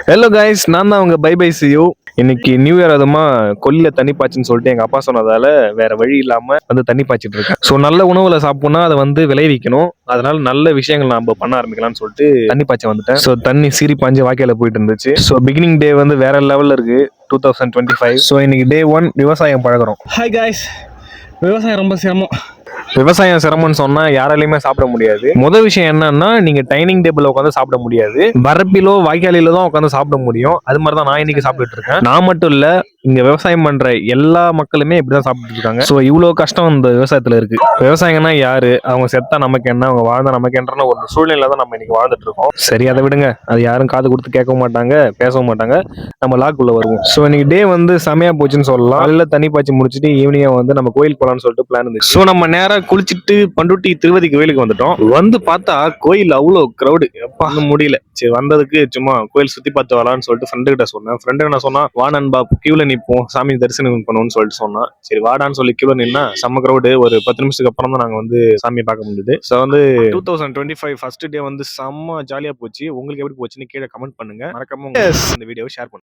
Hello guys, நான் தான் உங்க பை பை சியூ. இன்னைக்கு நியூ இயர் அதுமா கொல்லில தண்ணி பாய்ச்சுன்னு சொல்லிட்டு எங்க அப்பா சொன்னதால வேற வழி இல்லாம வந்து தண்ணி பாய்ச்சிட்டு இருக்கேன். ஸோ நல்ல உணவுல சாப்பிடணும்னா அதை வந்து விளைவிக்கணும். அதனால நல்ல விஷயங்கள் நம்ம பண்ண ஆரம்பிக்கலாம்னு சொல்லிட்டு தண்ணி பாய்ச்ச வந்துட்டேன். ஸோ தண்ணி சீறி பாஞ்சு வாய்க்கால போயிட்டு இருந்துச்சு. ஸோ பிகினிங் டே வந்து வேற லெவல்ல இருக்கு 2025. ஸோ இன்னைக்கு டே 1 விவசாயம் பழகுறோம். ஹாய் காய்ஸ், விவசாயம் ரொம்ப சிரமம். விவசாயம் சிரமம்னு சொன்னா யாராலையுமே சாப்பிட முடியாது. முதல் விஷயம் என்னன்னா, நீங்க டைனிங் டேபிள்ல உட்காந்து சாப்பிட முடியாது. வரப்பிலோ வாய்க்காலிலோ தான் உட்காந்து சாப்பிட முடியும். அது மாதிரி தான் நான் இன்னைக்கு சாப்பிட்டுட்டு இருக்கேன். நான் மட்டும் இல்ல, இங்க விவசாயம் பண்ற எல்லா மக்களுமே இப்படிதான் சாப்பிட்டு இருக்காங்க. ஸோ இவ்வளவு கஷ்டம் இந்த விவசாயத்துல இருக்கு. விவசாயம்னா யாரு, அவங்க செத்தா நமக்கு என்ன, அவங்க வாழ்ந்தா நமக்கு என்ன ஒரு சூழ்நிலை தான் நம்ம இன்னைக்கு வாழ்ந்துட்டு இருக்கோம். சரி, அதை விடுங்க. அது யாரும் காது கொடுத்து கேட்கவும் மாட்டாங்க, பேசவும் மாட்டாங்க. நம்ம லாக்குள்ள வருவோம். ஸோ இன்னைக்கு டே வந்து செமையா போச்சுன்னு சொல்லலாம். காலையில தண்ணி பாய்ச்சி முடிச்சுட்டு ஈவினிங் வந்து நம்ம கோயில் போலாம்னு சொல்லிட்டு பிளான் இருந்துச்சு. ஸோ நம்ம நேரா குளிச்சுட்டு பண்டுட்டி திருவதி கோயிலுக்கு வந்துட்டோம். வந்து பார்த்தா கோயில் அவ்வளோ கிரௌடு, எப்பா முடியல. சரி, வந்ததுக்கு சும்மா கோயில் சுத்தி பார்த்து வரலாம்னு சொல்லிட்டு ஃப்ரெண்டு கிட்ட சொன்னேன். ஃப்ரெண்டு என்ன சொன்னா, வா நண்பா கியூல நிப்போம், சாமி தரிசனம் பண்ணணும்னு சொல்லிட்டு சொன்னா. சரி வாடான்னு சொல்லி கியூல நின்னா செம்ம கிரௌடு. ஒரு 10 நிமிஷத்துக்கு அப்புறம் தான் நாங்க வந்து சாமியை பார்க்க முடியுது. ஸோ வந்து 2025 ஃபர்ஸ்ட் டே வந்து செம்ம ஜாலியா போச்சு. உங்களுக்கு எப்படி போச்சுன்னு கீழே கமெண்ட் பண்ணுங்க. மறக்காம இந்த வீடியோவை ஷேர் பண்ணுங்க.